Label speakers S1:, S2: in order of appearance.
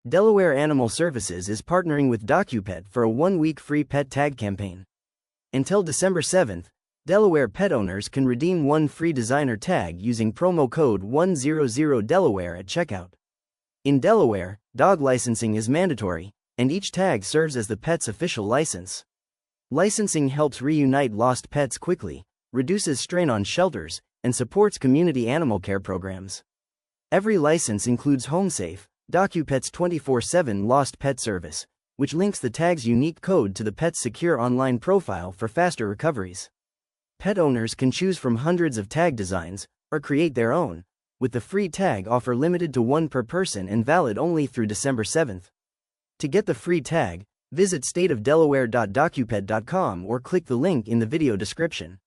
S1: Delaware Animal Services is partnering with DocuPet for a one-week free pet tag campaign. Until December 7th, Delaware pet owners can redeem one free designer tag using promo code 100Delaware at checkout. In Delaware, dog licensing is mandatory, and each tag serves as the pet's official license. Licensing helps reunite lost pets quickly, reduces strain on shelters, and supports community animal care programs. Every license includes HomeSafe, DocuPet's 24/7 lost pet service, which links the tag's unique code to the pet's secure online profile for faster recoveries. Pet owners can choose from hundreds of tag designs, or create their own, with the free tag offer limited to one per person and valid only through December 7th. To get the free tag, visit stateofdelaware.docupet.com or click the link in the video description.